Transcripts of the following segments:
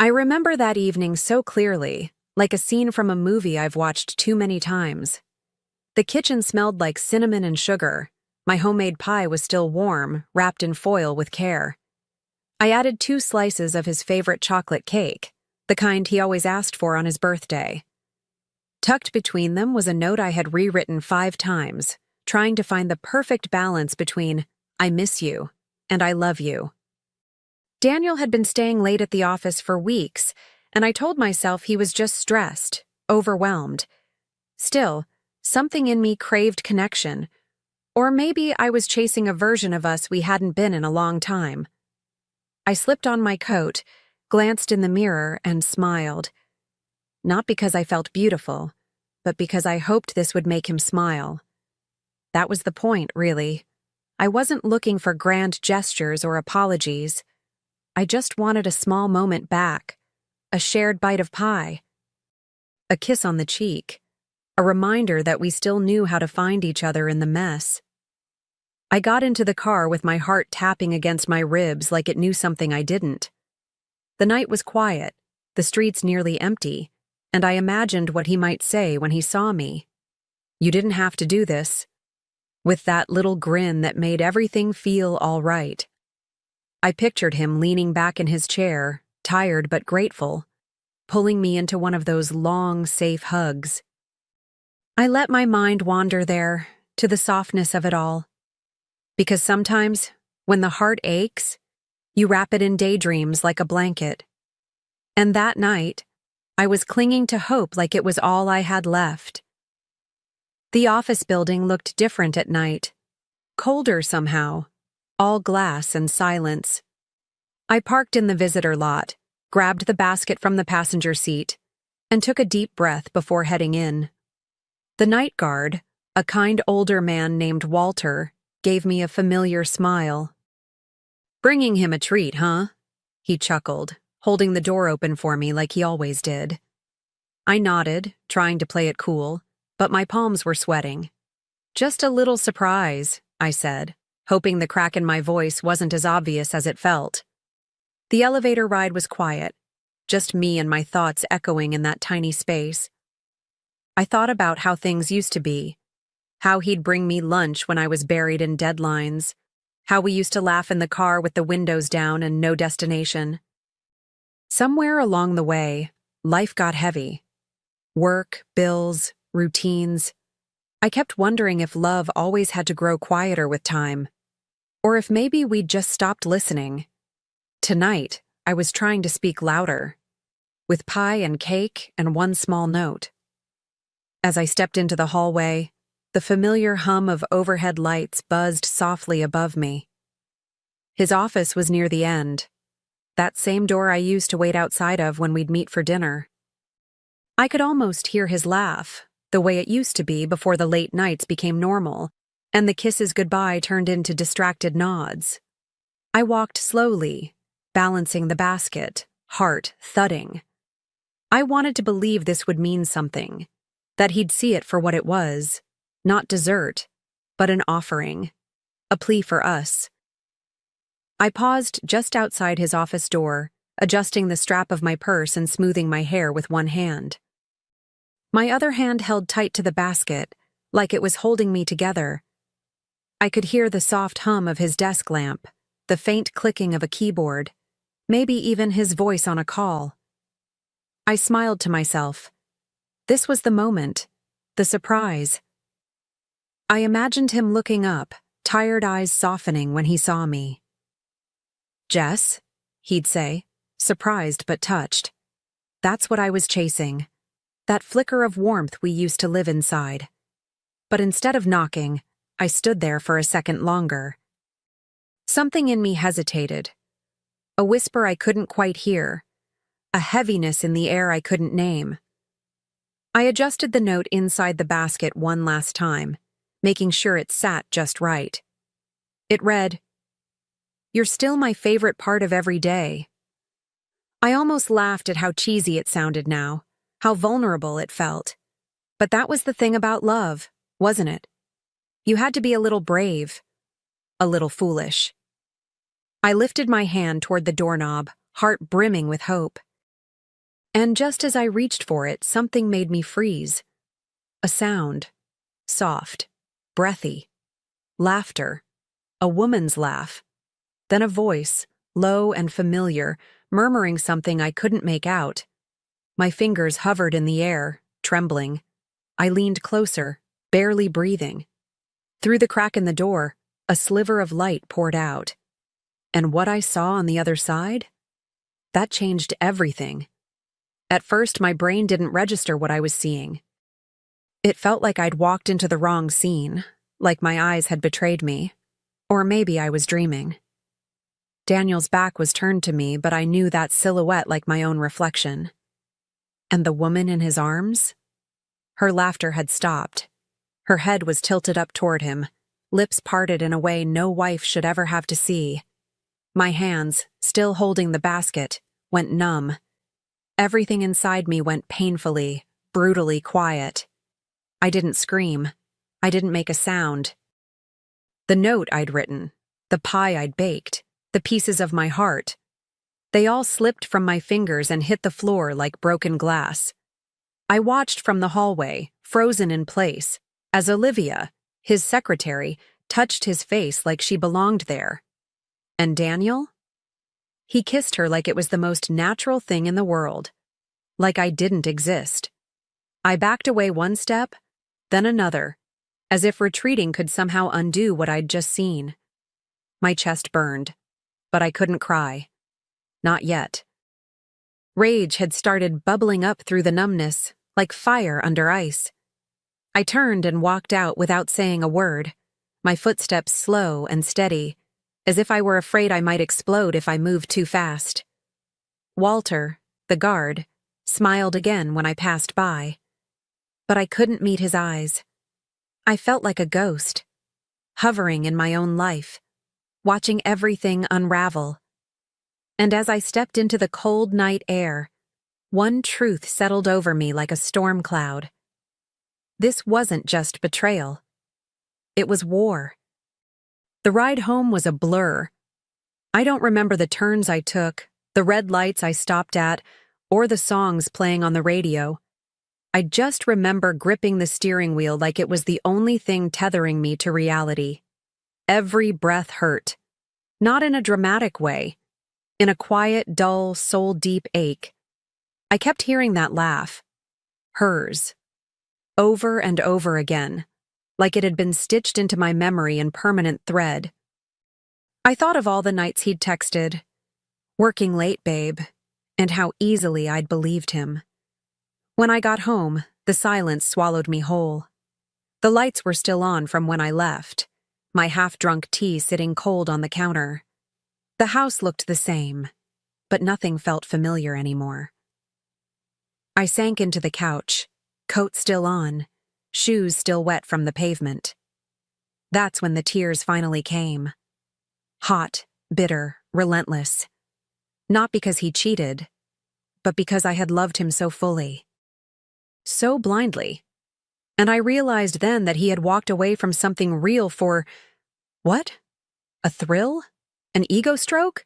I remember that evening so clearly, like a scene from a movie I've watched too many times. The kitchen smelled like cinnamon and sugar. My homemade pie was still warm, wrapped in foil with care. I added 2 slices of his favorite chocolate cake, the kind he always asked for on his birthday. Tucked between them was a note I had rewritten 5 times, trying to find the perfect balance between "I miss you" and "I love you." Daniel had been staying late at the office for weeks, and I told myself he was just stressed, overwhelmed. Still, something in me craved connection, or maybe I was chasing a version of us we hadn't been in a long time. I slipped on my coat, glanced in the mirror, and smiled. Not because I felt beautiful, but because I hoped this would make him smile. That was the point, really. I wasn't looking for grand gestures or apologies. I just wanted a small moment back, a shared bite of pie, a kiss on the cheek, a reminder that we still knew how to find each other in the mess. I got into the car with my heart tapping against my ribs like it knew something I didn't. The night was quiet, the streets nearly empty, and I imagined what he might say when he saw me. "You didn't have to do this," with that little grin that made everything feel all right. I pictured him leaning back in his chair, tired but grateful, pulling me into one of those long, safe hugs. I let my mind wander there, to the softness of it all. Because sometimes, when the heart aches, you wrap it in daydreams like a blanket. And that night, I was clinging to hope like it was all I had left. The office building looked different at night, colder somehow, all glass and silence. I parked in the visitor lot, grabbed the basket from the passenger seat, and took a deep breath before heading in. The night guard, a kind older man named Walter, gave me a familiar smile. "Bringing him a treat, huh?" he chuckled, holding the door open for me like he always did. I nodded, trying to play it cool, but my palms were sweating. "Just a little surprise," I said, hoping the crack in my voice wasn't as obvious as it felt. The elevator ride was quiet, just me and my thoughts echoing in that tiny space. I thought about how things used to be, how he'd bring me lunch when I was buried in deadlines, how we used to laugh in the car with the windows down and no destination. Somewhere along the way, life got heavy. Work, bills, routines. I kept wondering if love always had to grow quieter with time, or if maybe we'd just stopped listening. Tonight, I was trying to speak louder, with pie and cake and one small note. As I stepped into the hallway, the familiar hum of overhead lights buzzed softly above me. His office was near the end, that same door I used to wait outside of when we'd meet for dinner. I could almost hear his laugh, the way it used to be before the late nights became normal, and the kisses goodbye turned into distracted nods. I walked slowly, balancing the basket, heart thudding. I wanted to believe this would mean something, that he'd see it for what it was, not dessert, but an offering, a plea for us. I paused just outside his office door, adjusting the strap of my purse and smoothing my hair with one hand. My other hand held tight to the basket, like it was holding me together. I could hear the soft hum of his desk lamp, the faint clicking of a keyboard, maybe even his voice on a call. I smiled to myself. This was the moment, the surprise. I imagined him looking up, tired eyes softening when he saw me. "Jess," he'd say, surprised but touched. That's what I was chasing, that flicker of warmth we used to live inside. But instead of knocking, I stood there for a second longer. Something in me hesitated, a whisper I couldn't quite hear, a heaviness in the air I couldn't name. I adjusted the note inside the basket one last time, making sure it sat just right. It read, "You're still my favorite part of every day." I almost laughed at how cheesy it sounded now, how vulnerable it felt. But that was the thing about love, wasn't it? You had to be a little brave, a little foolish. I lifted my hand toward the doorknob, heart brimming with hope. And just as I reached for it, something made me freeze. A sound. Soft. Breathy. Laughter. A woman's laugh. Then a voice, low and familiar, murmuring something I couldn't make out. My fingers hovered in the air, trembling. I leaned closer, barely breathing. Through the crack in the door, a sliver of light poured out. And what I saw on the other side? That changed everything. At first, my brain didn't register what I was seeing. It felt like I'd walked into the wrong scene, like my eyes had betrayed me. Or maybe I was dreaming. Daniel's back was turned to me, but I knew that silhouette like my own reflection. And the woman in his arms? Her laughter had stopped. Her head was tilted up toward him, lips parted in a way no wife should ever have to see. My hands, still holding the basket, went numb. Everything inside me went painfully, brutally quiet. I didn't scream. I didn't make a sound. The note I'd written, the pie I'd baked, the pieces of my heart, they all slipped from my fingers and hit the floor like broken glass. I watched from the hallway, frozen in place, as Olivia, his secretary, touched his face like she belonged there. And Daniel? He kissed her like it was the most natural thing in the world, like I didn't exist. I backed away one step, then another, as if retreating could somehow undo what I'd just seen. My chest burned, but I couldn't cry. Not yet. Rage had started bubbling up through the numbness, like fire under ice. I turned and walked out without saying a word, my footsteps slow and steady, as if I were afraid I might explode if I moved too fast. Walter, the guard, smiled again when I passed by. But I couldn't meet his eyes. I felt like a ghost, hovering in my own life, watching everything unravel. And as I stepped into the cold night air, one truth settled over me like a storm cloud. This wasn't just betrayal. It was war. The ride home was a blur. I don't remember the turns I took, the red lights I stopped at, or the songs playing on the radio. I just remember gripping the steering wheel like it was the only thing tethering me to reality. Every breath hurt. Not in a dramatic way. In a quiet, dull, soul-deep ache. I kept hearing that laugh. Hers. Over and over again. Like it had been stitched into my memory in permanent thread. I thought of all the nights he'd texted, "Working late, babe," and how easily I'd believed him. When I got home, the silence swallowed me whole. The lights were still on from when I left, my half-drunk tea sitting cold on the counter. The house looked the same, but nothing felt familiar anymore. I sank into the couch, coat still on, shoes still wet from the pavement. That's when the tears finally came. Hot, bitter, relentless. Not because he cheated, but because I had loved him so fully. So blindly. And I realized then that he had walked away from something real for, what? A thrill? An ego stroke?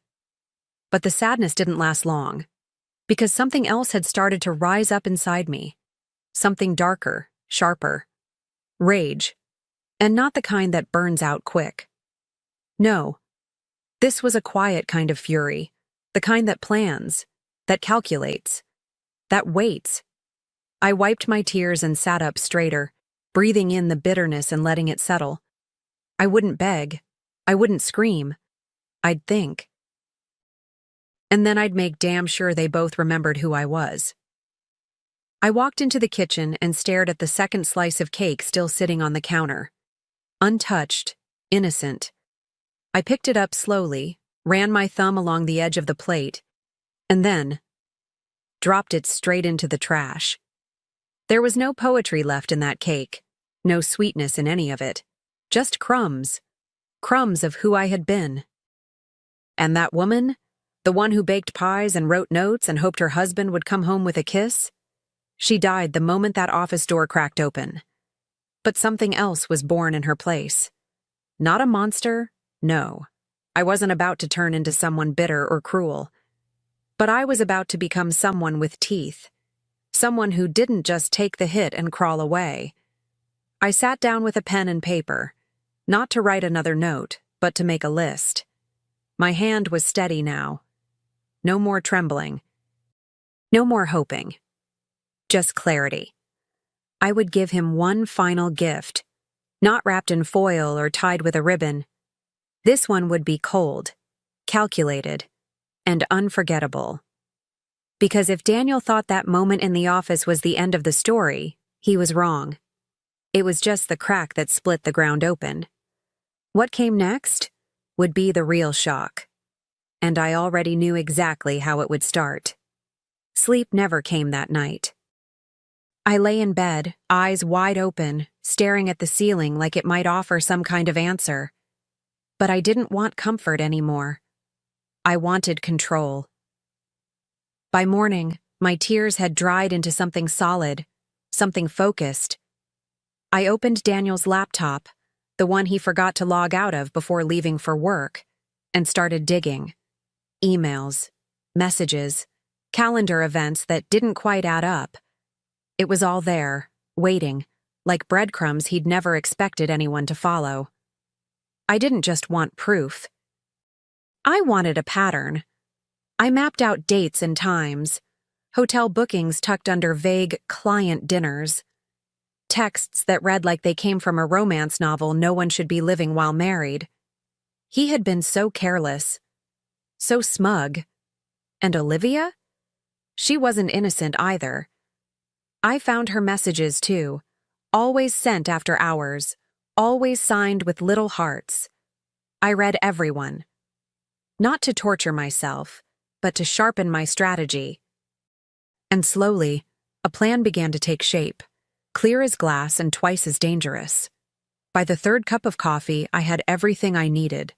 But the sadness didn't last long, because something else had started to rise up inside me. Something darker, sharper. Rage. And not the kind that burns out quick. No. This was a quiet kind of fury, the kind that plans, that calculates, that waits. I wiped my tears and sat up straighter, breathing in the bitterness and letting it settle. I wouldn't beg. I wouldn't scream. I'd think. And then I'd make damn sure they both remembered who I was. I walked into the kitchen and stared at the second slice of cake still sitting on the counter. Untouched, innocent. I picked it up slowly, ran my thumb along the edge of the plate, and then dropped it straight into the trash. There was no poetry left in that cake, no sweetness in any of it, just crumbs. Crumbs of who I had been. And that woman, the one who baked pies and wrote notes and hoped her husband would come home with a kiss, she died the moment that office door cracked open. But something else was born in her place. Not a monster, no. I wasn't about to turn into someone bitter or cruel. But I was about to become someone with teeth. Someone who didn't just take the hit and crawl away. I sat down with a pen and paper, not to write another note, but to make a list. My hand was steady now. No more trembling. No more hoping. Just clarity. I would give him one final gift, not wrapped in foil or tied with a ribbon. This one would be cold, calculated, and unforgettable. Because if Daniel thought that moment in the office was the end of the story, he was wrong. It was just the crack that split the ground open. What came next would be the real shock. And I already knew exactly how it would start. Sleep never came that night. I lay in bed, eyes wide open, staring at the ceiling like it might offer some kind of answer. But I didn't want comfort anymore. I wanted control. By morning, my tears had dried into something solid, something focused. I opened Daniel's laptop, the one he forgot to log out of before leaving for work, and started digging. Emails, messages, calendar events that didn't quite add up. It was all there, waiting, like breadcrumbs he'd never expected anyone to follow. I didn't just want proof. I wanted a pattern. I mapped out dates and times, hotel bookings tucked under vague client dinners, texts that read like they came from a romance novel no one should be living while married. He had been so careless, so smug. And Olivia? She wasn't innocent either. I found her messages too, always sent after hours, always signed with little hearts. I read everyone. Not to torture myself, but to sharpen my strategy. And slowly, a plan began to take shape, clear as glass and twice as dangerous. By the third cup of coffee, I had everything I needed.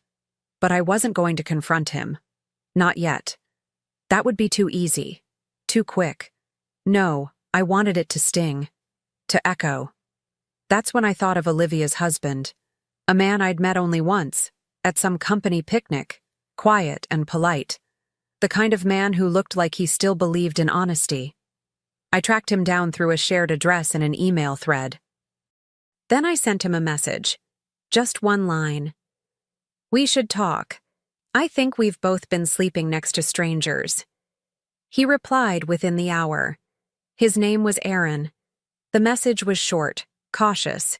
But I wasn't going to confront him. Not yet. That would be too easy. Too quick. No, I wanted it to sting. To echo. That's when I thought of Olivia's husband. A man I'd met only once, at some company picnic, quiet and polite. The kind of man who looked like he still believed in honesty. I tracked him down through a shared address in an email thread. Then I sent him a message. Just one line. We should talk. I think we've both been sleeping next to strangers. He replied within the hour. His name was Aaron. The message was short, cautious,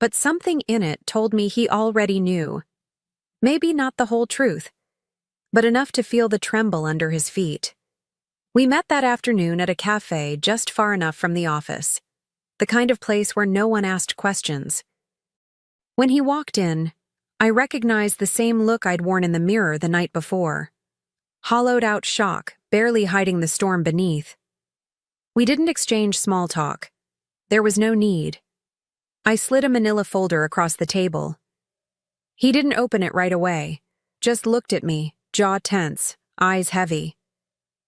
but something in it told me he already knew. Maybe not the whole truth, but enough to feel the tremble under his feet. We met that afternoon at a cafe just far enough from the office, the kind of place where no one asked questions. When he walked in, I recognized the same look I'd worn in the mirror the night before. Hollowed-out shock, barely hiding the storm beneath. We didn't exchange small talk. There was no need. I slid a manila folder across the table. He didn't open it right away, just looked at me, jaw tense, eyes heavy.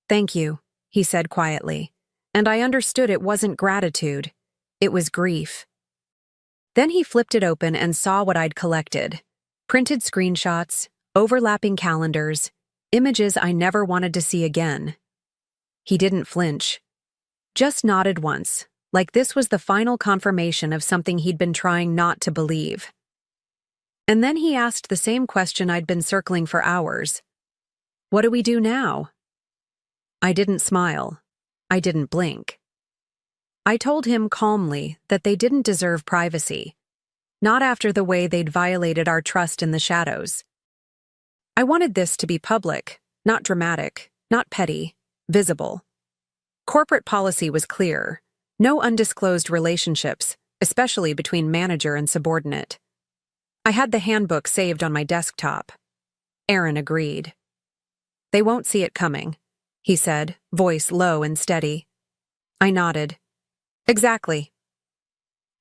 Thank you, he said quietly, and I understood it wasn't gratitude. It was grief. Then he flipped it open and saw what I'd collected. Printed screenshots, overlapping calendars, images I never wanted to see again. He didn't flinch. Just nodded once, like this was the final confirmation of something he'd been trying not to believe. And then he asked the same question I'd been circling for hours. What do we do now? I didn't smile. I didn't blink. I told him calmly that they didn't deserve privacy, not after the way they'd violated our trust in the shadows. I wanted this to be public, not dramatic, not petty, visible. Corporate policy was clear. No undisclosed relationships, especially between manager and subordinate. I had the handbook saved on my desktop. Aaron agreed. They won't see it coming, he said, voice low and steady. I nodded. Exactly.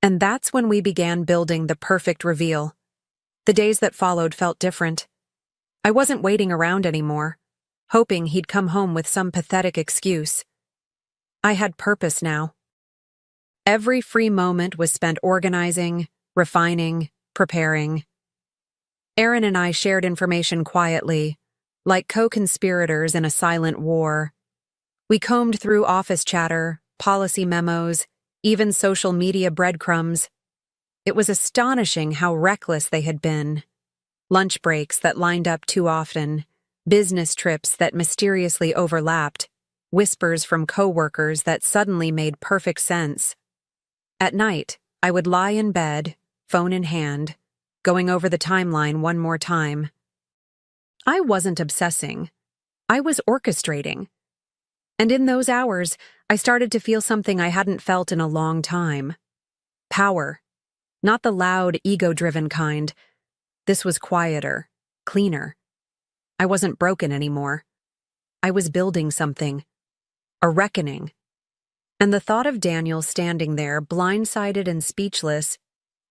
And that's when we began building the perfect reveal. The days that followed felt different. I wasn't waiting around anymore, hoping he'd come home with some pathetic excuse. I had purpose now. Every free moment was spent organizing, refining, preparing. Aaron and I shared information quietly, like co-conspirators in a silent war. We combed through office chatter, policy memos, even social media breadcrumbs. It was astonishing how reckless they had been. Lunch breaks that lined up too often, business trips that mysteriously overlapped, whispers from coworkers that suddenly made perfect sense. At night, I would lie in bed, phone in hand, going over the timeline one more time. I wasn't obsessing. I was orchestrating. And in those hours, I started to feel something I hadn't felt in a long time. Power. Not the loud, ego-driven kind. This was quieter, cleaner. I wasn't broken anymore. I was building something. A reckoning. And the thought of Daniel standing there, blindsided and speechless,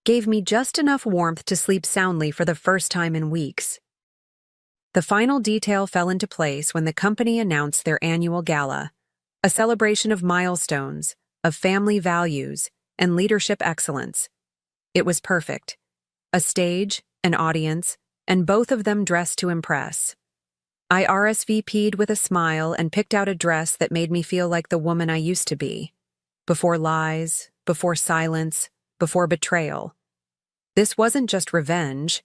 gave me just enough warmth to sleep soundly for the first time in weeks. The final detail fell into place when the company announced their annual gala, a celebration of milestones, of family values, and leadership excellence. It was perfect. A stage, an audience, and both of them dressed to impress. I RSVP'd with a smile and picked out a dress that made me feel like the woman I used to be. Before lies, before silence, before betrayal. This wasn't just revenge.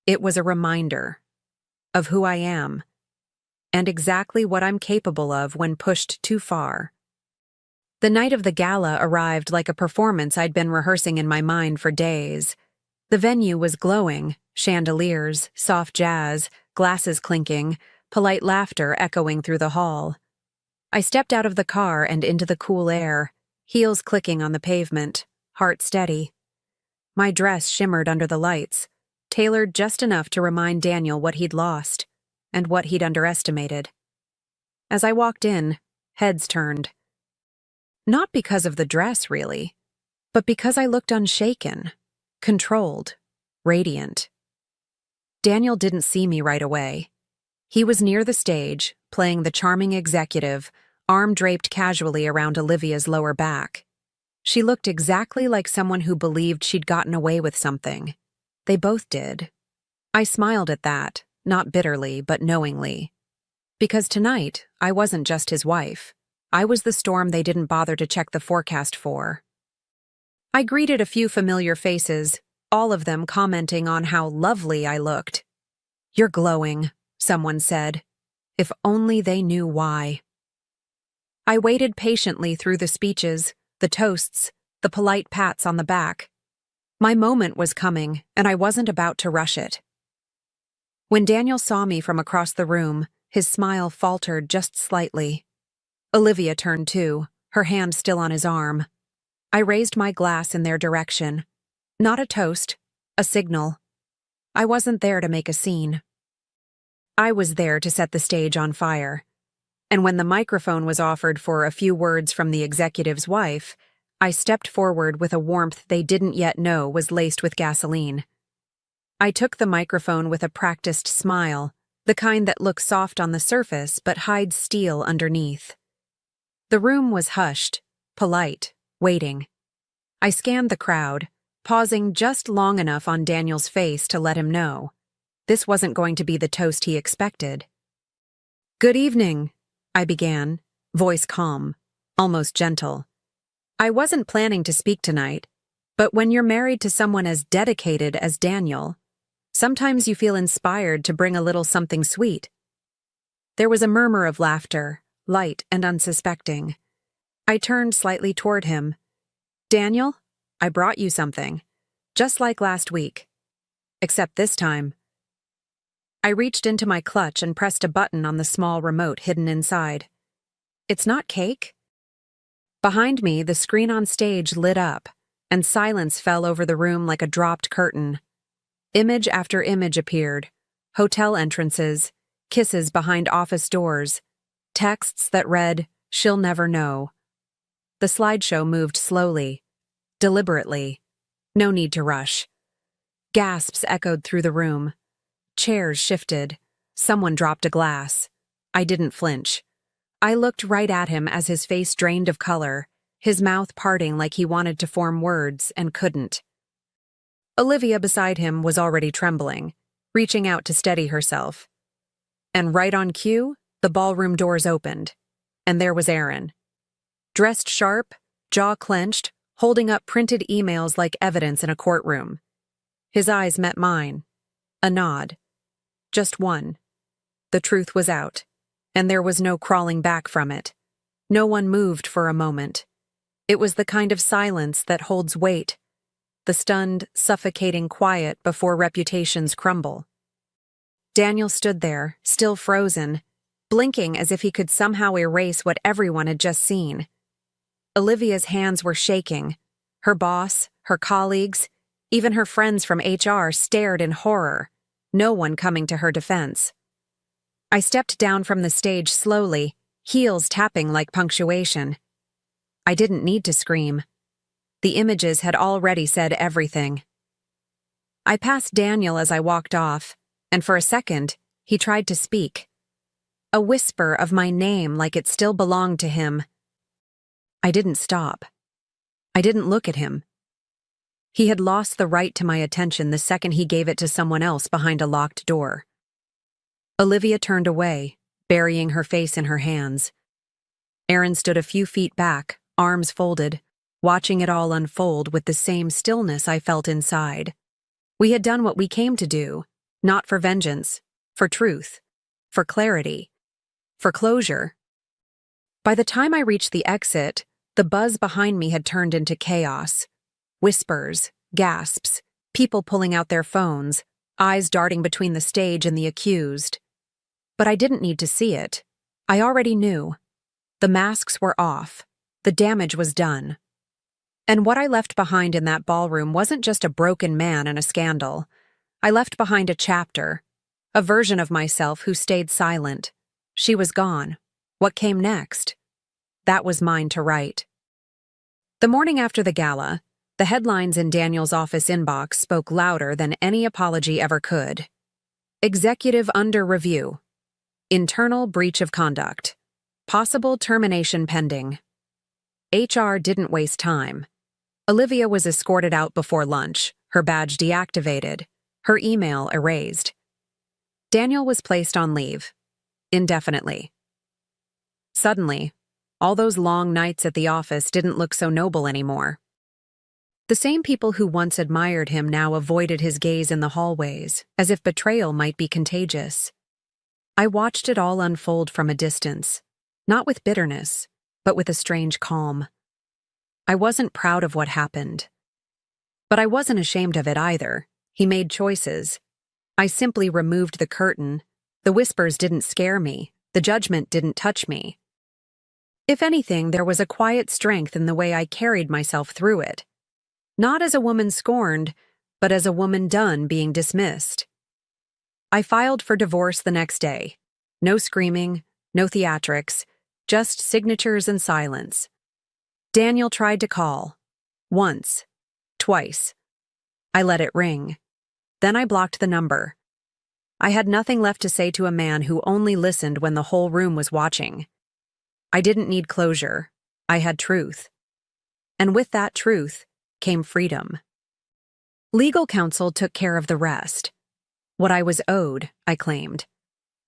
It was a reminder of who I am, and exactly what I'm capable of when pushed too far. The night of the gala arrived like a performance I'd been rehearsing in my mind for days. The venue was glowing, chandeliers, soft jazz, glasses clinking, polite laughter echoing through the hall. I stepped out of the car and into the cool air, heels clicking on the pavement, heart steady. My dress shimmered under the lights, tailored just enough to remind Daniel what he'd lost, and what he'd underestimated. As I walked in, heads turned. Not because of the dress, really, but because I looked unshaken, controlled, radiant. Daniel didn't see me right away. He was near the stage, playing the charming executive, arm draped casually around Olivia's lower back. She looked exactly like someone who believed she'd gotten away with something. They both did. I smiled at that, not bitterly, but knowingly. Because tonight, I wasn't just his wife. I was the storm they didn't bother to check the forecast for. I greeted a few familiar faces, all of them commenting on how lovely I looked. "You're glowing," someone said. If only they knew why. I waited patiently through the speeches, the toasts, the polite pats on the back. My moment was coming, and I wasn't about to rush it. When Daniel saw me from across the room, his smile faltered just slightly. Olivia turned too, her hand still on his arm. I raised my glass in their direction. Not a toast, a signal. I wasn't there to make a scene. I was there to set the stage on fire. And when the microphone was offered for a few words from the executive's wife, I stepped forward with a warmth they didn't yet know was laced with gasoline. I took the microphone with a practiced smile, the kind that looks soft on the surface but hides steel underneath. The room was hushed, polite, waiting. I scanned the crowd, pausing just long enough on Daniel's face to let him know. This wasn't going to be the toast he expected. "Good evening," I began, voice calm, almost gentle. I wasn't planning to speak tonight, but when you're married to someone as dedicated as Daniel, sometimes you feel inspired to bring a little something sweet. There was a murmur of laughter, light and unsuspecting. I turned slightly toward him. "Daniel, I brought you something, just like last week. Except this time." I reached into my clutch and pressed a button on the small remote hidden inside. "It's not cake?" Behind me, the screen on stage lit up, and silence fell over the room like a dropped curtain. Image after image appeared. Hotel entrances, kisses behind office doors, texts that read, "She'll never know." The slideshow moved slowly, deliberately. No need to rush. Gasps echoed through the room. Chairs shifted. Someone dropped a glass. I didn't flinch. I looked right at him as his face drained of color, his mouth parting like he wanted to form words and couldn't. Olivia beside him was already trembling, reaching out to steady herself. And right on cue, the ballroom doors opened. And there was Aaron. Dressed sharp, jaw clenched, holding up printed emails like evidence in a courtroom. His eyes met mine. A nod. Just one. The truth was out, and there was no crawling back from it. No one moved for a moment. It was the kind of silence that holds weight, the stunned, suffocating quiet before reputations crumble. Daniel stood there, still frozen, blinking as if he could somehow erase what everyone had just seen. Olivia's hands were shaking. Her boss, her colleagues, even her friends from HR stared in horror, no one coming to her defense. I stepped down from the stage slowly, heels tapping like punctuation. I didn't need to scream. The images had already said everything. I passed Daniel as I walked off, and for a second, he tried to speak. A whisper of my name like it still belonged to him. I didn't stop. I didn't look at him. He had lost the right to my attention the second he gave it to someone else behind a locked door. Olivia turned away, burying her face in her hands. Aaron stood a few feet back, arms folded, watching it all unfold with the same stillness I felt inside. We had done what we came to do, not for vengeance, for truth, for clarity, for closure. By the time I reached the exit, the buzz behind me had turned into chaos. Whispers, gasps, people pulling out their phones, eyes darting between the stage and the accused. But I didn't need to see it. I already knew. The masks were off. The damage was done. And what I left behind in that ballroom wasn't just a broken man and a scandal. I left behind a chapter, a version of myself who stayed silent. She was gone. What came next? That was mine to write. The morning after the gala, the headlines in Daniel's office inbox spoke louder than any apology ever could. Executive under review. Internal breach of conduct. Possible termination pending. HR didn't waste time. Olivia was escorted out before lunch, her badge deactivated, her email erased. Daniel was placed on leave. Indefinitely. Suddenly, all those long nights at the office didn't look so noble anymore. The same people who once admired him now avoided his gaze in the hallways, as if betrayal might be contagious. I watched it all unfold from a distance, not with bitterness, but with a strange calm. I wasn't proud of what happened. But I wasn't ashamed of it either. He made choices. I simply removed the curtain. The whispers didn't scare me. The judgment didn't touch me. If anything, there was a quiet strength in the way I carried myself through it. Not as a woman scorned, but as a woman done being dismissed. I filed for divorce the next day. No screaming, no theatrics, just signatures and silence. Daniel tried to call. Once. Twice. I let it ring. Then I blocked the number. I had nothing left to say to a man who only listened when the whole room was watching. I didn't need closure. I had truth. And with that truth came freedom. Legal counsel took care of the rest. What I was owed, I claimed.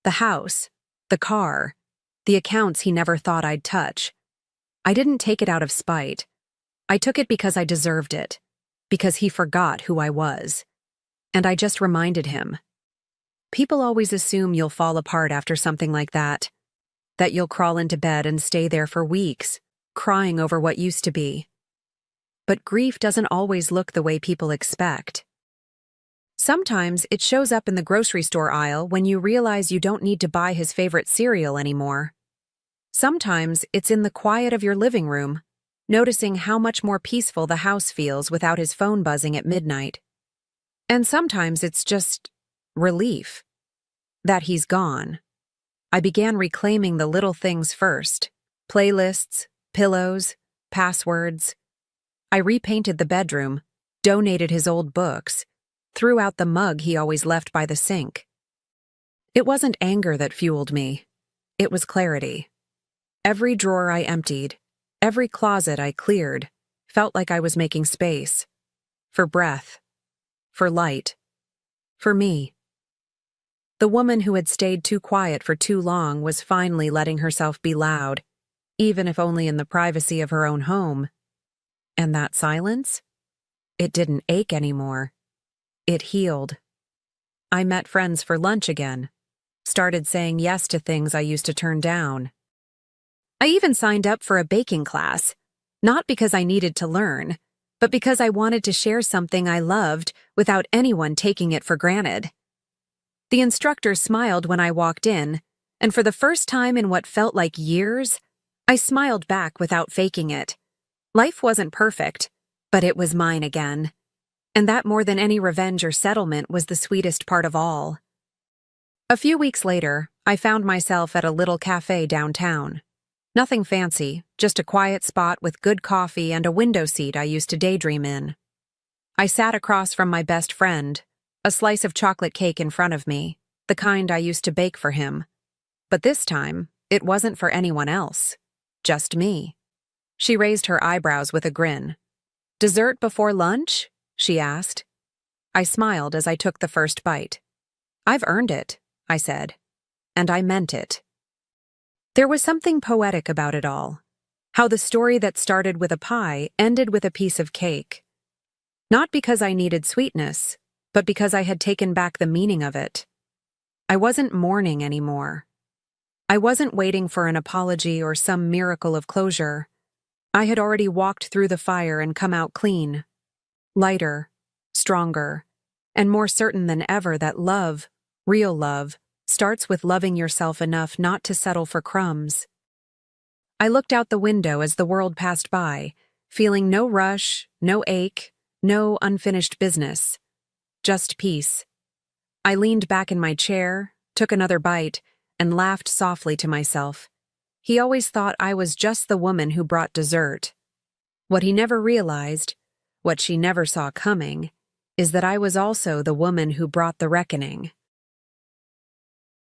The house, the car, the accounts he never thought I'd touch. I didn't take it out of spite. I took it because I deserved it, because he forgot who I was. And I just reminded him. People always assume you'll fall apart after something like that you'll crawl into bed and stay there for weeks, crying over what used to be. But grief doesn't always look the way people expect. Sometimes it shows up in the grocery store aisle when you realize you don't need to buy his favorite cereal anymore. Sometimes it's in the quiet of your living room, noticing how much more peaceful the house feels without his phone buzzing at midnight. And sometimes it's just relief that he's gone. I began reclaiming the little things first. Playlists, pillows, passwords. I repainted the bedroom, donated his old books, threw out the mug he always left by the sink. It wasn't anger that fueled me. It was clarity. Every drawer I emptied, every closet I cleared, felt like I was making space. For breath. For light. For me. The woman who had stayed too quiet for too long was finally letting herself be loud, even if only in the privacy of her own home. And that silence? It didn't ache anymore. It healed. I met friends for lunch again, started saying yes to things I used to turn down. I even signed up for a baking class, not because I needed to learn, but because I wanted to share something I loved without anyone taking it for granted. The instructor smiled when I walked in, and for the first time in what felt like years, I smiled back without faking it. Life wasn't perfect, but it was mine again. And that more than any revenge or settlement was the sweetest part of all. A few weeks later, I found myself at a little cafe downtown. Nothing fancy, just a quiet spot with good coffee and a window seat I used to daydream in. I sat across from my best friend, a slice of chocolate cake in front of me, the kind I used to bake for him. But this time, it wasn't for anyone else, just me. She raised her eyebrows with a grin. "Dessert before lunch?" she asked. I smiled as I took the first bite. "I've earned it," I said. And I meant it. There was something poetic about it all. How the story that started with a pie ended with a piece of cake. Not because I needed sweetness, but because I had taken back the meaning of it. I wasn't mourning anymore. I wasn't waiting for an apology or some miracle of closure. I had already walked through the fire and come out clean. Lighter, stronger, and more certain than ever that love, real love, starts with loving yourself enough not to settle for crumbs. I looked out the window as the world passed by, feeling no rush, no ache, no unfinished business. Just peace. I leaned back in my chair, took another bite, and laughed softly to myself. He always thought I was just the woman who brought dessert. What he never realized, what she never saw coming, is that I was also the woman who brought the reckoning.